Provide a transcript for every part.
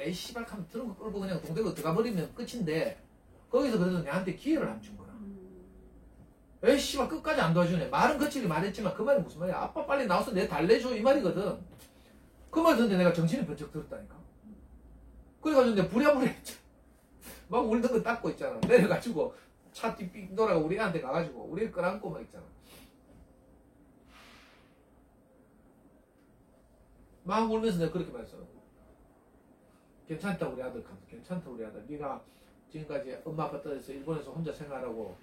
에이 씨발 하면 트렁크 끌고 그냥 동대구 들어가 버리면 끝인데 거기서 그래도 내한테 기회를 안 준 거야. 에이 씨발 끝까지 안 도와주네. 말은 거칠게 말했지만 그 말이 무슨 말이야. 아빠 빨리 나와서 내 달래줘 이 말이거든. 그 말 듣는데 내가 정신이 번쩍 들었다니까. 그래가지고 내가 부랴부랴 했잖아. 막 울던 거 닦고 있잖아. 내려가지고 차 띠삐 돌아가 우리 애한테 가가지고 우리 애 끌어안고 막 있잖아. 막 울면서 내가 그렇게 말했어. 괜찮다 우리 아들. 괜찮다 우리 아들. 네가 지금까지 엄마 아빠 떠나서 일본에서 혼자 생활하고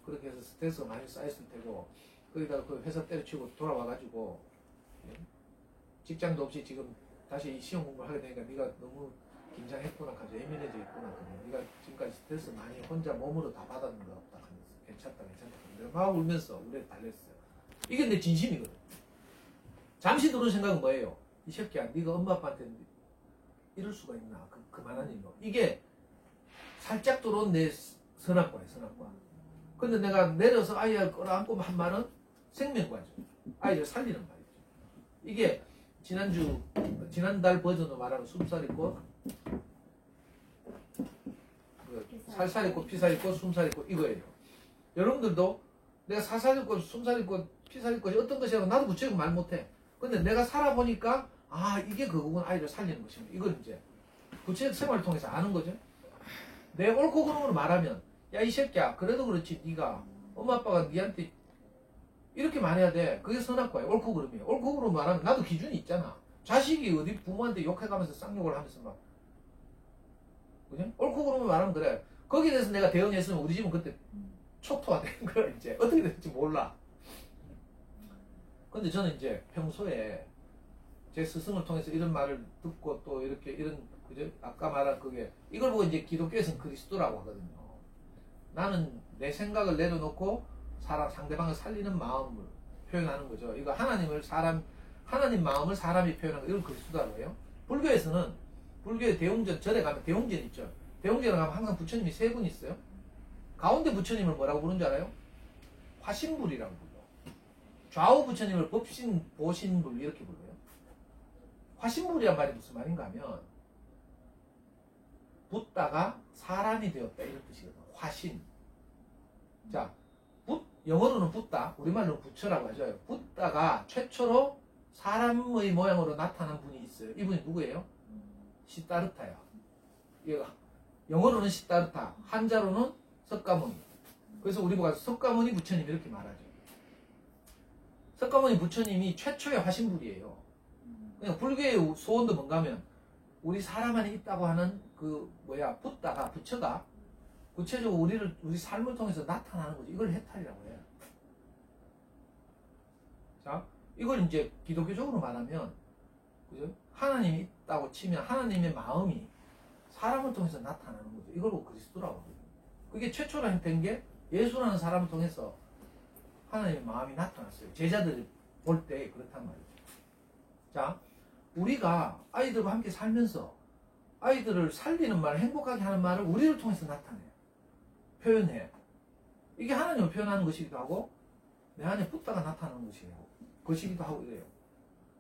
그렇게 해서 스트레스가 많이 쌓였을 테고 거기다가 그 회사 때려치고 돌아와가지고 직장도 없이 지금 다시 시험 공부를 하게 되니까 네가 너무 긴장했구나 가지고 예민해져 있구나. 네가 지금까지 스트레스 많이 혼자 몸으로 다 받았는 거 없다 하면서 괜찮다. 내가 막 울면서 우리 애 달랬어요. 이게 내 진심이거든. 잠시 들은 생각은 뭐예요? 이 새끼야 네가 엄마 아빠한테 이럴 수가 있나 그만한 일로. 이게 살짝 들어온 내 선악과야 선악과. 근데 내가 내려서 아이를 끌어안고 한 말은 생명과죠. 아이를 살리는 말이죠. 이게 지난달 버전으로 말하면 숨살이 꽃 살살 있고 피살 있고 숨살 있고 이거예요. 여러분들도 내가 살살 있고 숨살 있고 피살 있고 어떤 것이라고 나도 구체적으로 말 못해. 근데 내가 살아보니까 아 이게 그거구나. 아이를 살리는 것입니다. 이걸 이제 구체적 생활을 통해서 아는 거죠. 내 옳고 그름으로 말하면 야 이 새끼야 그래도 그렇지 네가 엄마 아빠가 네한테 이렇게 말해야 돼. 그게 선악과야. 옳고 그름이야. 옳고 그름 말하면 나도 기준이 있잖아. 자식이 어디 부모한테 욕해가면서 쌍욕을 하면서 막 그죠? 옳고 그름을 말하면 그래. 거기에 대해서 내가 대응했으면 우리 집은 그때 초토화 된 거야. 이제 어떻게 될지 몰라. 근데 저는 이제 평소에 제 스승을 통해서 이런 말을 듣고 또 이렇게 이런 그죠? 아까 말한 그게 이걸 보고 이제 기독교에서는 그리스도라고 하거든요. 나는 내 생각을 내려놓고 상대방을 살리는 마음을 표현하는 거죠. 이거 하나님 마음을 사람이 표현하는 거 이걸 그리스도라고 해요. 불교에서는 불교의 대웅전 절에 가면 대웅전 있죠. 대웅전에 가면 항상 부처님이 세 분 있어요. 가운데 부처님을 뭐라고 부르는 줄 알아요? 화신불이라고 불러. 좌우 부처님을 법신, 보신불 이렇게 불러요. 화신불이란 말이 무슨 말인가 하면 붓다가 사람이 되었다 이런 뜻이거든요. 화신. 자, 영어로는 붓다, 우리말로는 부처라고 하죠. 붓다가 최초로 사람의 모양으로 나타난 분이 있어요. 이분이 누구예요? 시다르타야. 얘가 영어로는 시다르타, 한자로는 석가모니. 그래서 우리 보고 석가모니 부처님 이렇게 말하죠. 석가모니 부처님이 최초의 화신불이에요. 그러니까 불교의 소원도 뭔가 하면 우리 사람 안에 있다고 하는 붓다가 부처가 구체적으로 우리 삶을 통해서 나타나는 거죠. 이걸 해탈이라고 해요. 자, 이걸 이제 기독교적으로 말하면, 그죠? 하나님이 있다고 치면 하나님의 마음이 사람을 통해서 나타나는 거죠. 이걸 그리스도라고 하거든요. 그게 최초로 된 게 예수라는 사람을 통해서 하나님의 마음이 나타났어요. 제자들이 볼 때 그렇단 말이죠. 자, 우리가 아이들과 함께 살면서 아이들을 살리는 말, 행복하게 하는 말을 우리를 통해서 나타내요. 표현해. 이게 하나님을 표현하는 것이기도 하고 내 안에 붓다가 나타나는 것이기도 하고 이래요.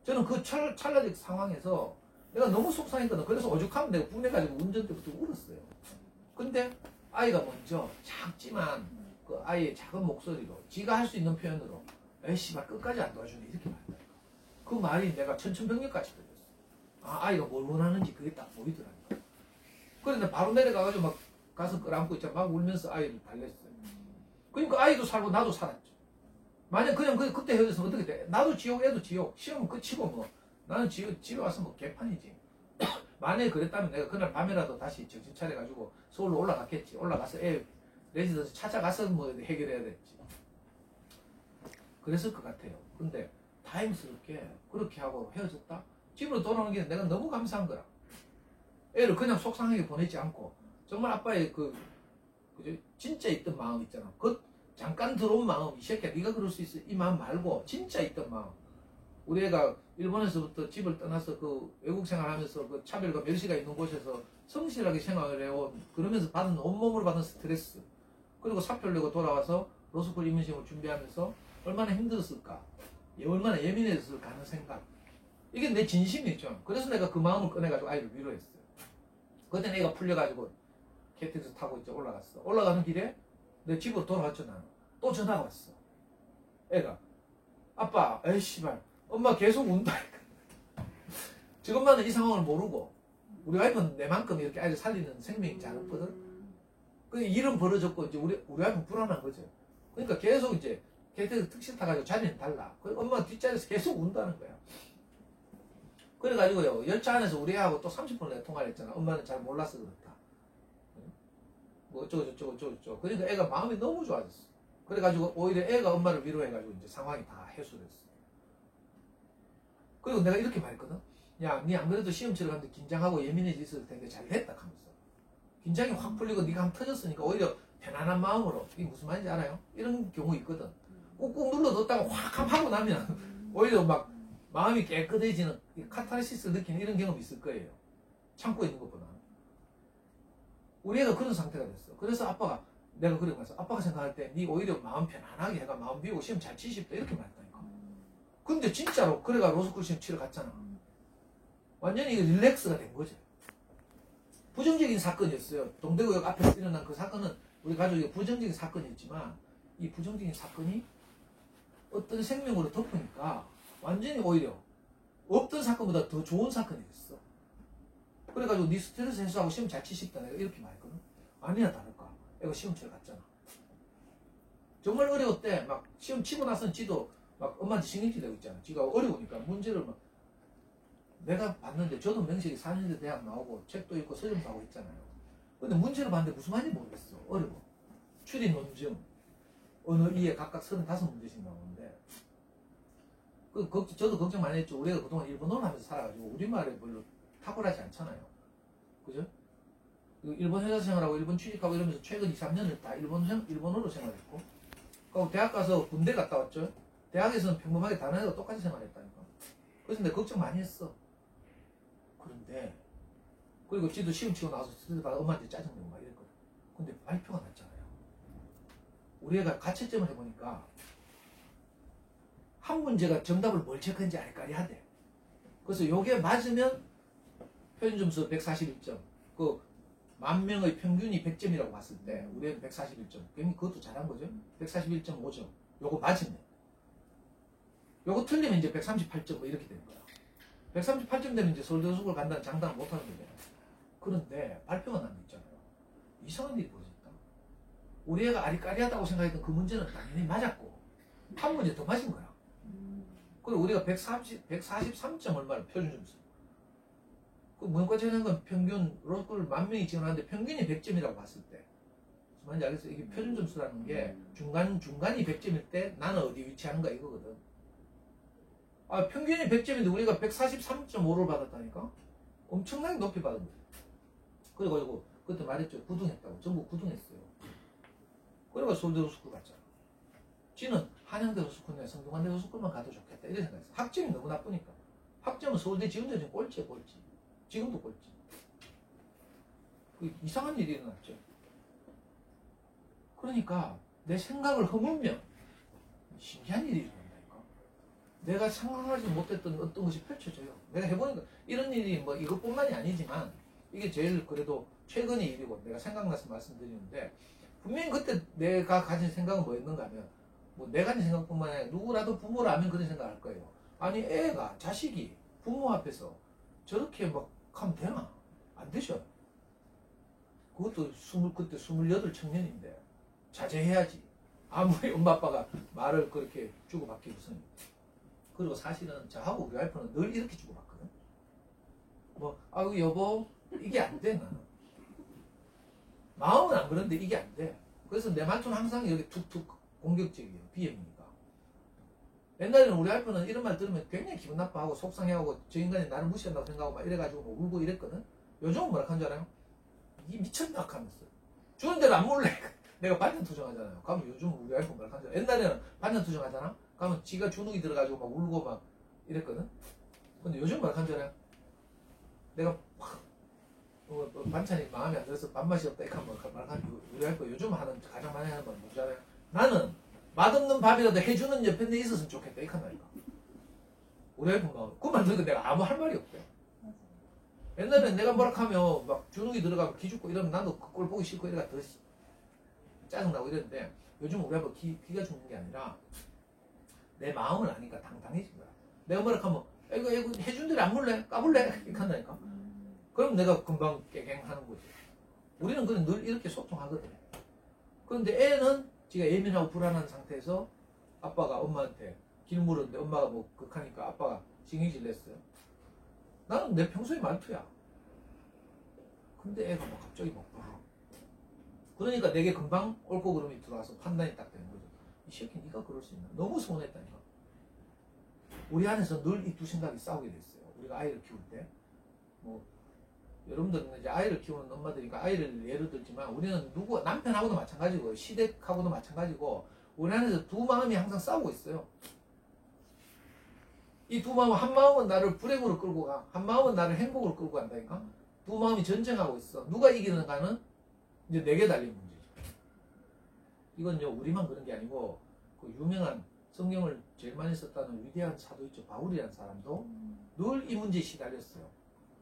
저는 그 찰나적 상황에서 내가 너무 속상했거든. 그래서 오죽하면 내가 분해가지고 운전대부터 울었어요. 근데 아이가 먼저 작지만 그 아이의 작은 목소리로 지가 할 수 있는 표현으로 에이 씨발 끝까지 안 도와주네 이렇게 말한다니까. 그 말이 내가 천천병력까지 들렸어. 아, 아이가 뭘 원하는지 그게 딱 보이더라니까. 그런데 바로 내려가가지고 막 가서 끌어안고 있잖아. 막 울면서 아이를 달랬어요. 그러니까 아이도 살고 나도 살았죠. 만약 그냥 그때 헤어졌으면 어떻게 돼? 나도 지옥, 애도 지옥. 시험은 끝이고 뭐. 나는 집에 와서 뭐 개판이지. 만약에 그랬다면 내가 그날 밤에라도 다시 정신 차려가지고 서울로 올라갔겠지. 올라가서 애 레지던스 찾아가서 뭐 해결해야 됐지. 그랬을 것 같아요. 근데 다행스럽게 그렇게 하고 헤어졌다? 집으로 돌아오는 게 내가 너무 감사한 거라. 애를 그냥 속상하게 보내지 않고 정말 아빠의 그죠? 진짜 있던 마음 있잖아. 그 잠깐 들어온 마음, 이 새끼야 네가 그럴 수 있어 이 마음 말고 진짜 있던 마음. 우리 애가 일본에서부터 집을 떠나서 그 외국 생활하면서 그 차별과 멸시가 있는 곳에서 성실하게 생활을 해온 그러면서 받은 온몸으로 받은 스트레스, 그리고 사표를 내고 돌아와서 로스쿨 입문시험을 준비하면서 얼마나 힘들었을까, 얼마나 예민해졌을까 하는 생각. 이게 내 진심이죠. 그래서 내가 그 마음을 꺼내가지고 아이를 위로했어요. 그때 애가 풀려가지고 KTX 타고 이제 올라갔어. 올라가는 길에 내 집으로 돌아왔죠 나는. 또 전화가 왔어. 애가 아빠, 에이 씨발 엄마 계속 운다. 지금 엄마는 이 상황을 모르고 우리 와이프는 내만큼 이렇게 아이를 살리는 생명이 잘 없거든. 그 일은 벌어졌고 이제 우리 와이프는 불안한 거죠. 그러니까 계속 이제 KTX 특실 타가지고 자리는 달라. 그 엄마가 뒷자리에서 계속 운다는 거야. 그래가지고요 열차 안에서 우리 애하고 또 30분을 내가 통화를 했잖아. 엄마는 잘 몰라서 그렇다. 뭐 어쩌고 그러니까 애가 마음이 너무 좋아졌어. 그래가지고 오히려 애가 엄마를 위로해가지고 이제 상황이 다 해소됐어. 그리고 내가 이렇게 말했거든. 야, 니 안 그래도 시험 치러 갔는데 긴장하고 예민해져 있을 텐데 잘 됐다 하면서. 긴장이 확 풀리고 니가 한번 터졌으니까 오히려 편안한 마음으로. 이게 무슨 말인지 알아요? 이런 경우 있거든. 꾹꾹 눌러뒀다가 확 하고 나면 오히려 막 마음이 깨끗해지는 카타르시스를 느끼는 이런 경험이 있을 거예요. 참고 있는 것보다. 우리 애가 그런 상태가 됐어. 그래서 아빠가 내가 그러고 나서 아빠가 생각할 때 니 오히려 마음 편안하게 해가 마음 비우고 시험 잘 치십다 이렇게 말했다니까. 근데 진짜로 그래가 로스쿨 시험 치러 갔잖아. 완전히 릴렉스가 된 거죠. 부정적인 사건이었어요. 동대구역 앞에서 일어난 그 사건은 우리 가족이 부정적인 사건이었지만 이 부정적인 사건이 어떤 생명으로 덮으니까 완전히 오히려 없던 사건보다 더 좋은 사건이 됐어. 그래가지고 네 스트레스 해소하고 시험 잘 치십다 내가 이렇게 말했거든. 아니야 다를까. 애가 시험 치러 갔잖아. 정말 어려웠대. 막 시험 치고 나서는 지도 막 엄마한테 신경질 내고 있잖아. 지가 어려우니까 문제를 막 내가 봤는데 저도 명식이 4년제 대학 나오고 책도 읽고 서점도 하고 했잖아요. 근데 문제를 봤는데 무슨 말인지 모르겠어. 어려워. 추리 논증 언어 이해 각각 35문제씩 나오는데 저도 걱정 많이 했죠. 우리가 그동안 일본어를 하면서 살아가지고 우리말에 별로 탁월하지 않잖아요. 그죠? 일본 회사 생활하고 일본 취직하고 이러면서 최근 2, 3년을 다 일본어로 생활했고 그리고 대학 가서 군대 갔다 왔죠. 대학에서는 평범하게 다른 애가 똑같이 생활했다니까. 그래서 내가 걱정 많이 했어. 그런데 그리고 지도 시험 치고 나와서 스트레스 받아 엄마한테 짜증내고 막 이랬거든. 근데 발표가 났잖아요. 우리 애가 가채점을 해보니까 한 문제가 정답을 뭘 체크했는지 알까리하대. 그래서 요게 맞으면 표준 점수 141점. 그 10,000명의 평균이 100점이라고 봤을 때 우리 애는 141점. 괜히 그것도 잘한 거죠. 141.5점. 요거 맞으면. 요거 틀리면 이제 138점 뭐 이렇게 되는 거야. 138점 되면 이제 서울대수학을 간다는 장담을 못하는 거잖아요. 그런데 발표가 난 게 있잖아요. 이상한 일이 벌어졌다. 우리 애가 아리까리하다고 생각했던 그 문제는 당연히 맞았고 한 문제 더 맞은 거야. 그리고 우리가 143점 얼마를 표준 점수. 그 문과체 하는 건 평균 로스쿨 10,000명이 지원하는데 평균이 100점이라고 봤을 때 무슨 말인지 알겠어요? 이게 표준 점수라는 게 중간이 100점일 때 나는 어디 위치하는가 이거거든. 아, 평균이 100점인데 우리가 143.5를 받았다니까? 엄청나게 높이 받은 거예요. 그래가지고 그때 말했죠. 구등했다고. 전부 구등했어요. 그래가 서울대 로스쿨 갔잖아. 지는 한양대 로스쿨이나 성균관대 로스쿨만 가도 좋겠다 이런 생각했어. 학점이 너무 나쁘니까. 학점은 서울대 지원자 지금 꼴찌야 꼴찌. 지금도 꼴찌. 그 이상한 일이 일어났죠. 그러니까 내 생각을 허물면 신기한 일이 일어난다니까. 내가 상상하지 못했던 어떤 것이 펼쳐져요. 내가 해보니까 이런 일이 뭐 이것뿐만이 아니지만 이게 제일 그래도 최근의 일이고 내가 생각나서 말씀드리는데 분명히 그때 내가 가진 생각은 뭐였는가 하면 뭐 내가 가진 생각뿐만 아니라 누구라도 부모라면 그런 생각을 할 거예요. 아니 애가 자식이 부모 앞에서 저렇게 막 하면 되나? 안 되죠. 그것도 그때 28 청년인데 자제해야지. 아무리 엄마 아빠가 말을 그렇게 주고받기로서는. 그리고 사실은 저하고 우리 와이프는 늘 이렇게 주고받거든. 뭐 아유 여보 이게 안 돼 나는. 마음은 안 그런데 이게 안 돼. 그래서 내 말투는 항상 여기 툭툭 공격적이에요. 비형이니까. 옛날에는 우리 와이프는 이런 말 들으면 굉장히 기분 나빠하고 속상해하고 저 인간이 나를 무시한다고 생각하고 막 이래가지고 뭐 울고 이랬거든. 요즘은 뭐라 한 줄 알아요? 이 미쳤나 하면서 주는 대로 안 몰래. 내가 반찬 투정하잖아요. 그러면 요즘 우리 와이프 뭐라 한 줄 알아요? 옛날에는 반찬 투정하잖아. 그러면 지가 주눅이 들어가지고 막 울고 막 이랬거든. 근데 요즘 뭐라 한 줄 알아요? 내가 반찬이 마음에 안 들어서 밥맛이 없다 이렇게 한번 말하면 우리 와이프 요즘 하는 가장 많이 하는 건 뭔지 알아요? 나는 맛없는 밥이라도 해주는 옆에 내 있었으면 좋겠다 이렇게 한다니까. 우리 와이프 마음 그 말 들으니까 내가 아무 할 말이 없대. 옛날엔 내가 뭐라 하면 막 주눅이 들어가고 기죽고 이러면 나도 그 꼴 보기 싫고 이래가 더 짜증나고 이랬는데 요즘 우리 아빠 기가 죽는 게 아니라 내 마음을 아니까 당당해진 거야. 내가 뭐라 하면 이거 해준 대로 안 물래? 까불래? 이렇게 한다니까. 그럼 내가 금방 깨갱하는 거지. 우리는 그냥 늘 이렇게 소통하거든. 그런데 애는 지가 예민하고 불안한 상태에서 아빠가 엄마한테 길 물었는데 엄마가 뭐 극하니까 아빠가 징계질 냈어요. 나는 내 평소의 말투야. 근데 애가 뭐 갑자기 막 그러니까 내게 금방 옳고 그름이 들어와서 판단이 딱 되는 거죠. 이 새끼 네가 그럴 수 있나? 너무 서운했다니까. 우리 안에서 늘 이 두 생각이 싸우게 됐어요. 우리가 아이를 키울 때. 뭐 여러분들은 이제 아이를 키우는 엄마들이니까 아이를 예를 들지만 우리는 남편하고도 마찬가지고 시댁하고도 마찬가지고 우리 안에서 두 마음이 항상 싸우고 있어요. 이 두 마음, 한 마음은 나를 불행으로 끌고 가, 한 마음은 나를 행복으로 끌고 간다니까. 두 마음이 전쟁하고 있어. 누가 이기는가는 이제 내게 달린 문제죠. 이건 이제 우리만 그런 게 아니고 그 유명한 성경을 제일 많이 썼다는 위대한 사도 있죠. 바울이라는 사람도 늘 이 문제에 시달렸어요.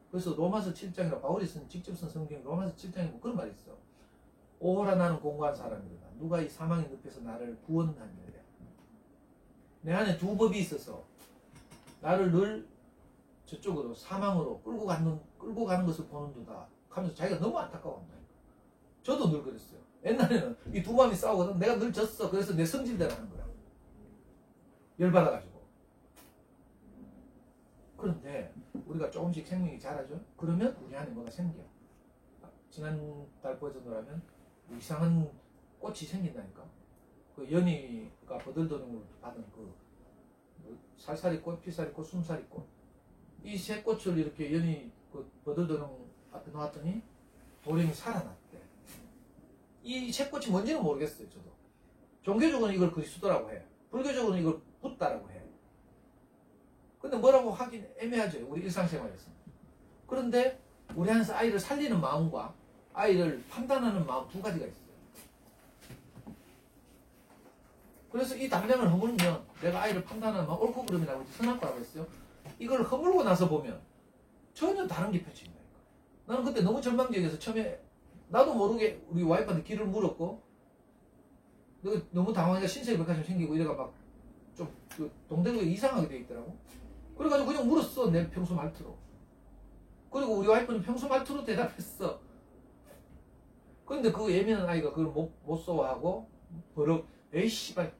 그래서 로마서 7장이라 바울이 직접 쓴 성경 로마서 7장에 뭐 그런 말이 있어. 오호라 나는 공고한 사람이다. 누가 이 사망의 늪에서 나를 구원하느냐. 내 안에 두 법이 있어서 나를 늘 저쪽으로 사망으로 끌고 가는 것을 보는도다 하면서 자기가 너무 안타까워한다. 저도 늘 그랬어요. 옛날에는 이 두 마음이 싸우거든. 내가 늘 졌어. 그래서 내 성질대로 하는 거야. 열받아가지고. 그런데 우리가 조금씩 생명이 자라죠. 그러면 우리 안에 뭐가 생겨. 지난달 버전으로 하면 이상한 꽃이 생긴다니까. 그 연희가 버들도령으로 받은 그 살사리꽃, 피사리꽃, 숨사리꽃. 이 세 꽃을 이렇게 연희 그 버들도령 앞에 놓았더니 도령이 살아났대. 이 세 꽃이 뭔지는 모르겠어요, 저도. 종교적으로는 이걸 그리스도라고 해. 불교적으로는 이걸 붓다라고 해. 근데 뭐라고 하긴 애매하죠, 우리 일상생활에서. 그런데 우리 안에서 아이를 살리는 마음과 아이를 판단하는 마음 두 가지가 있어요. 그래서 이 담장을 허물면 내가 아이를 판단하는 마음, 옳고 그름이라고 선악과라고 했어요. 이걸 허물고 나서 보면 전혀 다른 게 펼쳐진다니까. 나는 그때 너무 절망적이어서 처음에 나도 모르게 우리 와이프한테 길을 물었고 너무 당황해서 신세백화점 생기고 이래가 막 좀 그 동대구에 이상하게 돼 있더라고. 그래가지고 그냥 물었어, 내 평소 말투로. 그리고 우리 와이프는 평소 말투로 대답했어. 그런데 그 예민한 아이가 그걸 못 소화하고 버럭 에이 씨발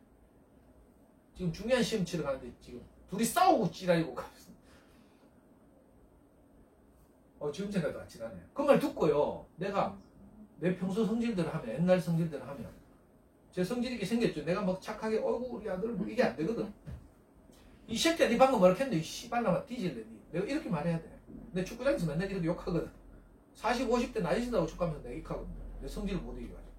지금 중요한 시험 치러 가는데 지금 둘이 싸우고 찌라리고 가면서 지금 생각도 안 지나네. 그 말 듣고요, 내가 내 평소 성질대로 하면, 옛날 성질대로 하면 제 성질이 이렇게 생겼죠. 내가 막 착하게 어이구 우리 아들 뭐 이게 안 되거든. 이 새끼야 니 방금 뭐라 했는데 이 씨발라마 뒤질래. 내가 이렇게 말해야 돼. 내 축구장에서 맨날 이렇게 욕하거든. 40, 50대 나이 든다고 축구하면서 내가 욕하거든. 내 성질을 못 이겨가지고.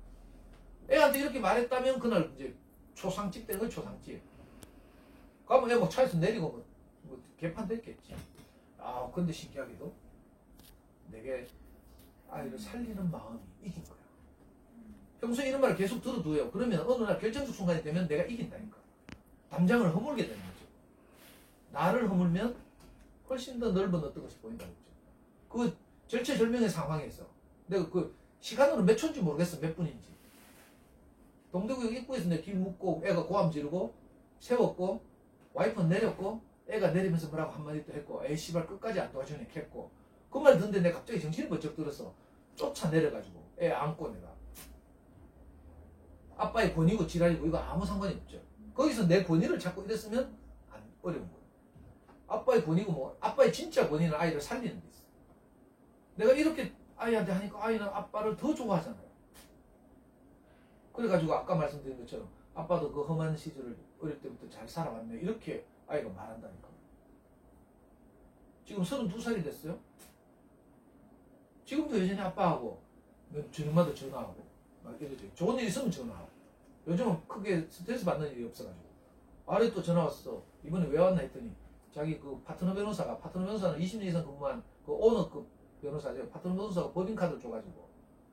애한테 이렇게 말했다면 그날 이제 초상집 되는 거 초상집. 그러면 애 뭐 차에서 내리고 뭐 개판 됐겠지. 아 근데 신기하게도 내게 아이를 살리는 마음이 이긴 거야. 평소에 이런 말을 계속 들어둬요. 그러면 어느 날 결정적 순간이 되면 내가 이긴다니까. 담장을 허물게 되는 거죠. 나를 허물면 훨씬 더 넓은 어떤 것이 보인다고 했죠. 그 절체절명의 상황에서 내가 그 시간으로 몇 초인지 모르겠어. 몇 분인지. 동대구역 입구에서 내 길 묻고 애가 고함 지르고 세웠고 와이프는 내렸고 애가 내리면서 뭐라고 한마디 또 했고 에이 씨발 끝까지 안 도와주네 했고 그 말 듣는데 내가 갑자기 정신이 번쩍 들어서 쫓아내려가지고 애 안고 내가 아빠의 권위고 지랄이고 이거 아무 상관이 없죠. 거기서 내 권위를 찾고 이랬으면 어려운 거예요. 아빠의 권위고 뭐 아빠의 진짜 권위는 아이를 살리는 데 있어. 내가 이렇게 아이한테 하니까 아이는 아빠를 더 좋아하잖아요. 그래가지고 아까 말씀드린 것처럼 아빠도 그 험한 시절을 어릴 때부터 잘 살아왔네 이렇게 아이가 말한다니까. 지금 32살이 됐어요. 지금도 여전히 아빠하고 저녁마다 전화하고 막 이러죠. 좋은 일 있으면 전화하고. 요즘은 크게 스트레스 받는 일이 없어가지고. 아래 또 전화 왔어. 이번에 왜 왔나 했더니 자기 그 파트너 변호사는 20년 이상 근무한 그 오너급 변호사죠. 파트너 변호사가 법인카드를 줘가지고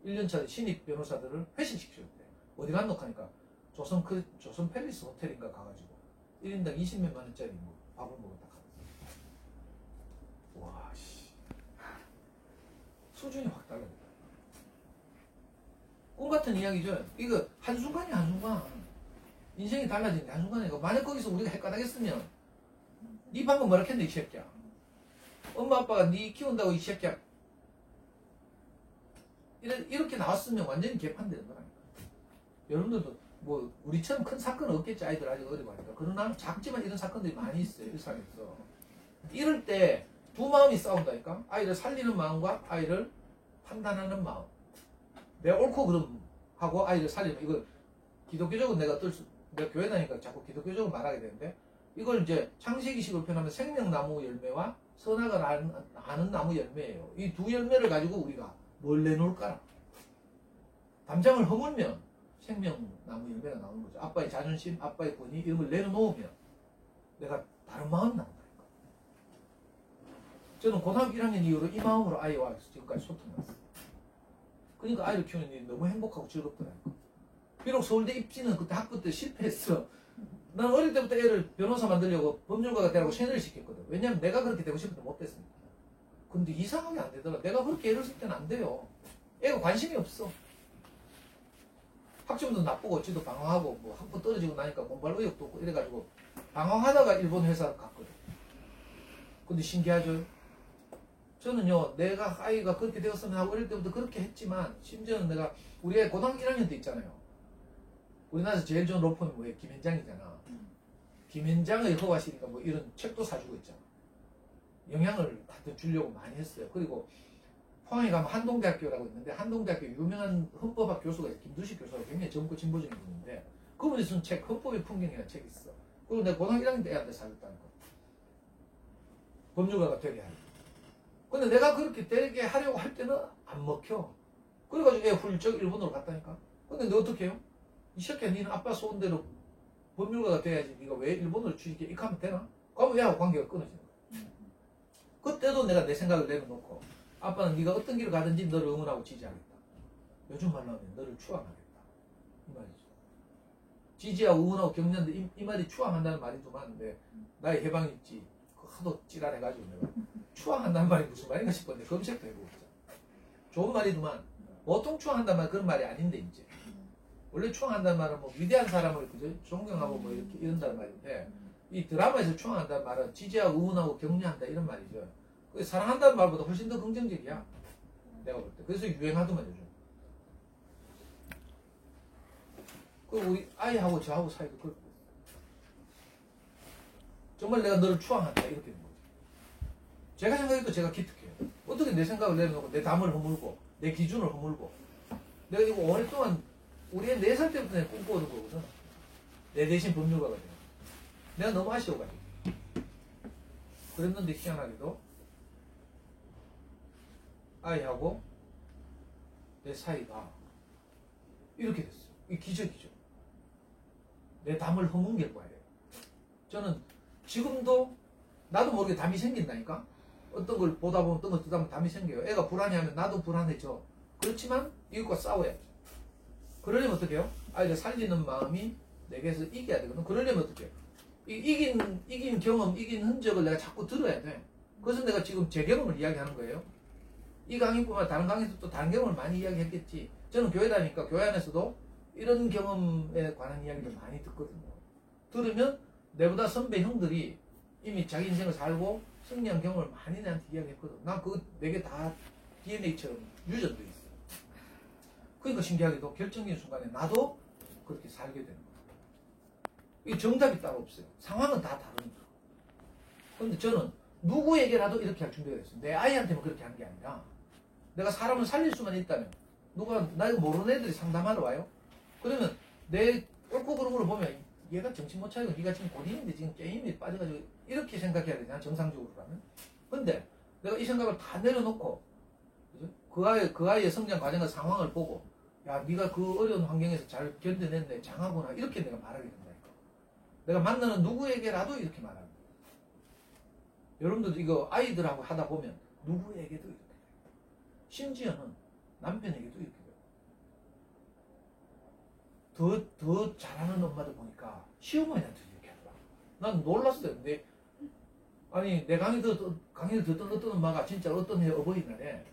1년차 신입 변호사들을 회신시켰대. 어디 갔노 하니까 조선 팰리스 호텔인가 가가지고 1인당 20몇만 원짜리 뭐 밥을 먹었다 하면서. 와 씨. 수준이 확 달라집니다. 꿈 같은 이야기죠. 이거 한순간이 한순간. 인생이 달라지는 게 한순간이고, 만약 거기서 우리가 헷갈하겠으면 네 방금 뭐라 했는데 이 새끼야. 엄마 아빠가 네 키운다고 이 새끼야. 이렇게 나왔으면 완전히 개판되는 거라니까. 여러분들도 뭐 우리처럼 큰 사건은 없겠지. 아이들 아직 어리고 하니까. 그러나 작지만 이런 사건들이 많이 있어요. 일상에서. 이럴 때 두 마음이 싸운다니까. 아이를 살리는 마음과 아이를 판단하는 마음. 내가 옳고 그름 하고 아이를 살리는, 이거 기독교적으로 내가 교회 다니니까 자꾸 기독교적으로 말하게 되는데, 이걸 이제 창세기식으로 표현하면 생명나무 열매와 선악을 아는 나무 열매예요. 이 두 열매를 가지고 우리가 뭘 내놓을까라. 담장을 허물면 생명나무 열매가 나오는 거죠. 아빠의 자존심, 아빠의 권위 이런 걸 내려놓으면 내가 다른 마음이 나온다니까. 저는 고등학교 1학년 이후로 이 마음으로 아이와 지금까지 소통했어요. 그러니까 아이를 키우는 일이 너무 행복하고 즐겁더라고요. 비록 서울대 입시는 그때 학부 때 실패했어. 난 어릴 때부터 애를 변호사 만들려고 법률가가 되라고 세뇌를 시켰거든. 왜냐면 내가 그렇게 되고 싶을 때 못 됐으니까. 근데 이상하게 안 되더라. 내가 그렇게 애를 쓸 때는 안 돼요. 애가 관심이 없어. 학점도 나쁘고 지도 방황하고 뭐 학부 떨어지고 나니까 공부할 의욕도 없고 이래가지고 방황하다가 일본 회사 갔거든. 근데 신기하죠? 저는요, 내가 아이가 그렇게 되었으면 하고 어릴 때부터 그렇게 했지만, 심지어는 내가 우리 애 고등학교 1학년 때 있잖아요. 우리나라에서 제일 좋은 로펌이 뭐예요? 김현장이잖아. 김현장의 허와시니까 뭐 이런 책도 사주고 있잖아. 영향을 다들 주려고 많이 했어요. 그리고 포항에 가면 한동대학교라고 있는데, 한동대학교 유명한 헌법학 교수가 있어요. 김두식 교수가 굉장히 젊고 진보적인 분인데, 그분이 쓴 책, 헌법의 풍경이라는 책이 있어. 그리고 내가 고등학교 1학년 때 애한테 사줬다는 거. 법률가가 되게 하는. 근데 내가 그렇게 되게 하려고 할 때는 안 먹혀. 그래가지고 애 훌쩍 일본으로 갔다니까. 근데 너 어떻게 해요? 이 새끼야, 니는 아빠 소원대로 법률가가 돼야지. 네가 왜 일본으로 취직해? 이렇게 하면 되나? 그러면 얘하고 관계가 끊어지는 거야. 그때도 내가 내 생각을 내려놓고, 아빠는 네가 어떤 길을 가든지 너를 응원하고 지지하겠다. 요즘 말로 하면 너를 추앙하겠다. 이 말이죠. 지지하고 응원하고 격려하는데 이 말이 추앙한다는 말이지만, 나의 해방이 있지. 하도 찌랄해가지고 내가 추앙한다는 말이 무슨 말인가 싶었는데 검색도 해보고 있잖아. 좋은 말이지만 보통 추앙한다는 말은 그런 말이 아닌데, 이제 원래 추앙한다는 말은 뭐 위대한 사람을 그저 존경하고 뭐 이렇게 이런다는 말인데, 이 드라마에서 추앙한다는 말은 지지하고 응원하고 격려한다 이런 말이죠. 사랑한다는 말보다 훨씬 더 긍정적이야, 내가 볼 때. 그래서 유행하더만 요즘. 그 우리 아이하고 저하고 사이도 그렇고, 정말 내가 너를 추앙한다 이렇게 되는 거죠. 제가 생각해도 제가 기특해요. 어떻게 내 생각을 내려놓고 내 담을 허물고 내 기준을 허물고, 내가 이거 오랫동안 우리 애 4살 때부터 내가 꿈꿔오는 거거든. 내 대신 법률가가 돼요. 내가 너무 아쉬워가지고. 그랬는데 희한하게도 아이하고 내 사이가 이렇게 됐어요. 이 기적이죠. 내 담을 허문 결과예요. 저는 지금도 나도 모르게 담이 생긴다니까. 어떤 걸 보다 보면 어떤 걸 듣다 보면 담이 생겨요. 애가 불안해하면 나도 불안해져. 그렇지만 이것과 싸워야죠. 그러려면 어떻게 해요? 아이를 살리는 마음이 내게서 이겨야 되거든. 그러려면 어떻게 해요? 이긴 경험, 이긴 흔적을 내가 자꾸 들어야 돼. 그래서 내가 지금 제 경험을 이야기하는 거예요. 이 강의뿐만 다른 강의에서 또 다른 경험을 많이 이야기했겠지. 저는 교회 다니니까 교회 안에서도 이런 경험에 관한 이야기를 많이 듣거든요. 들으면 내보다 선배 형들이 이미 자기 인생을 살고 승리한 경험을 많이 내한테 이야기했거든. 난 그거 내게 다 DNA처럼 유전돼 있어. 그러니까 신기하게도 결정적인 순간에 나도 그렇게 살게 되는 거야. 이 정답이 따로 없어요. 상황은 다 다르니까. 그런데 저는 누구에게라도 이렇게 할 준비가 됐어요. 내 아이한테만 그렇게 한 게 아니라, 내가 사람을 살릴 수만 있다면, 누가 나 모르는 애들이 상담하러 와요. 그러면 내 옳고 그름을 보면 얘가 정신 못 차리고 네가 지금 고딩인데 지금 게임에 빠져가지고 이렇게 생각해야 되잖아, 정상적으로라면. 근데 내가 이 생각을 다 내려놓고, 그죠? 그 아이의 성장 과정과 상황을 보고, 야, 네가 그 어려운 환경에서 잘 견뎌냈네, 장하구나, 이렇게 내가 말하게 된다니까. 내가 만나는 누구에게라도 이렇게 말하는 거야. 여러분들도 이거 아이들하고 하다 보면 누구에게도 이렇게 돼요. 심지어는 남편에게도 이렇게 돼요. 더 잘하는 엄마들 보니까 시어머니한테 이렇게 하더라. 난 놀랐어요. 아니, 내 강의를 듣던 어떤 엄마가 진짜 어떤 해 어버이날에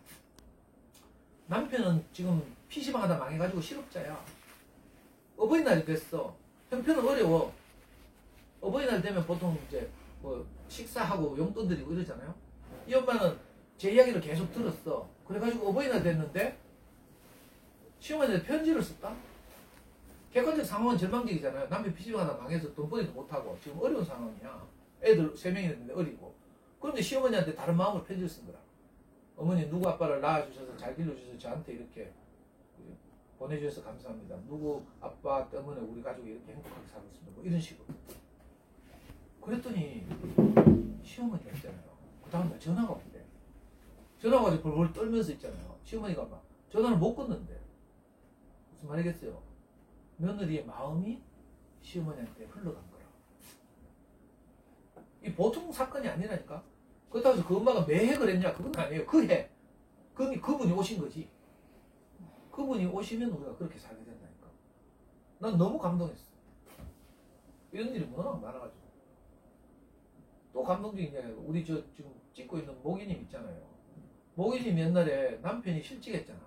남편은 지금 PC방 하다 망해가지고 실업자야. 어버이날이 됐어. 형편은 어려워. 어버이날 되면 보통 이제 뭐 식사하고 용돈 드리고 이러잖아요. 이 엄마는 제 이야기를 계속 들었어. 그래가지고 어버이날 됐는데 시어머니한테 편지를 썼다? 객관적 상황은 절망적이잖아요. 남편 PC방 하다 망해서 돈벌이도 못하고 지금 어려운 상황이야. 애들 3명이 있는데 어리고. 그런데 시어머니한테 다른 마음으로 편지를 쓴 거라. 어머니 누구 아빠를 낳아주셔서 잘 길러주셔서 저한테 이렇게 보내주셔서 감사합니다. 누구 아빠 때문에 우리 가족이 이렇게 행복하게 살고 있습니다. 뭐 이런 식으로. 그랬더니 시어머니가 있잖아요. 그 다음날 전화가 왔대. 전화가 와서 벌벌 떨면서 있잖아요. 시어머니가 막 전화를 못 끊는데. 무슨 말이겠어요? 며느리의 마음이 시어머니한테 흘러간 거라. 이 보통 사건이 아니라니까. 그렇다고 해서 그 엄마가 매해 그랬냐? 그건 아니에요. 그 해. 그분이 오신 거지. 그분이 오시면 우리가 그렇게 살게 된다니까. 난 너무 감동했어. 이런 일이 워낙 많아가지고. 또 감동적인 이야기가 우리 저 지금 찍고 있는 모기님 있잖아요. 모기님 옛날에 남편이 실직했잖아.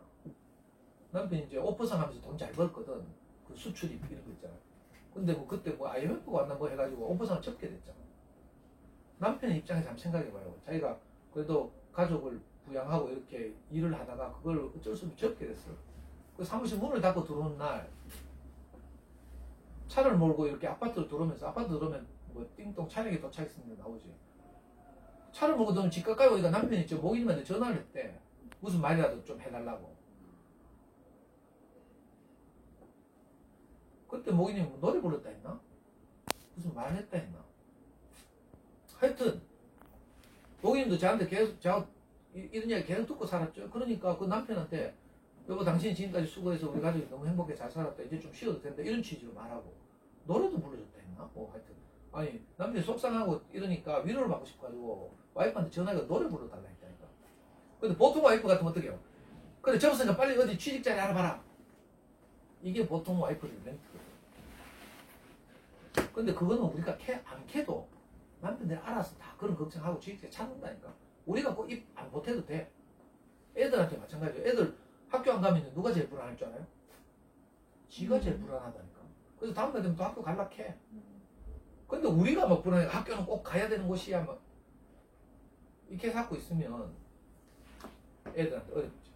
남편이 이제 오퍼상 하면서 돈 잘 벌거든. 그 수출입 이런 거 있잖아. 근데 뭐 그때 뭐 IMF가 왔나 뭐 해가지고 오퍼상을 접게 됐잖아. 남편의 입장에서 한번 생각해봐요. 자기가 그래도 가족을 부양하고 이렇게 일을 하다가 그걸 어쩔 수 없이 접게 됐어. 그 사무실 문을 닫고 들어오는 날 차를 몰고 이렇게 아파트로 들어오면서 아파트 들어오면 뭐 띵동 차량이 도착했습니다 나오지. 차를 몰고 들어오면 집 가까이 오니까 남편이 저 모기님한테 전화를 했대. 무슨 말이라도 좀 해달라고. 그때 모기님이 뭐 노래 불렀다 했나? 무슨 말 했다 했나? 하여튼 모기님도 저한테 계속 이런 이야기 계속 듣고 살았죠. 그러니까 그 남편한테 여보 당신이 지금까지 수고해서 우리 가족이 너무 행복하게 잘 살았다. 이제 좀 쉬어도 된다. 이런 취지로 말하고 노래도 불러줬다 했나? 뭐 하여튼 아니 남편이 속상하고 이러니까 위로를 받고 싶어가지고 와이프한테 전화해서 노래 불러달라 했다니까. 근데 보통 와이프 같으면 어떻게 해요? 그래 접었으니까 빨리 어디 취직자리 알아봐라. 이게 보통 와이프들 멘트거든. 근데 그거는 우리가 안 캐도 남편들이 알아서 다 그런 걱정하고 취직자 찾는다니까. 우리가 꼭 입 안 보태도 돼. 애들한테 마찬가지예요. 애들 학교 안 가면 누가 제일 불안할 줄 알아요? 지가 제일 불안하다니까. 그래서 다음날 되면 또 학교 갈락해. 근데 우리가 막 불안해. 학교는 꼭 가야 되는 곳이야. 막 이렇게 갖고 있으면 애들한테 어렵지.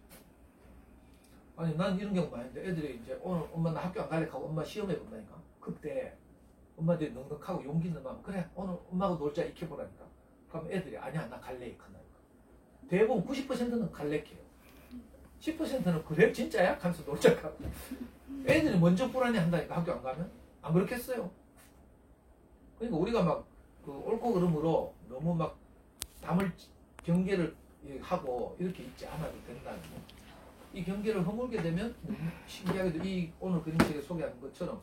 아니 난 이런 경우 많은데 애들이 이제 오늘 엄마 나 학교 안 갈래 하고 엄마 시험해 본다니까. 그때 엄마들이 넉넉하고 용기 있는 마음 그래 오늘 엄마하고 놀자 익혀보라니까. 그럼 애들이 아니야 나 갈래 한다니까. 대부분 90%는 갈래해요. 10%는 그래 진짜야? 하면서 놀자 하고. 애들이 먼저 불안해 한다니까 학교 안 가면. 안 그렇겠어요? 그러니까 우리가 막 그 옳고 그름으로 너무 막 담을 경계를 하고 이렇게 있지 않아도 된다는 거. 이 경계를 허물게 되면 신기하게도 이 오늘 그림책에 소개하는 것처럼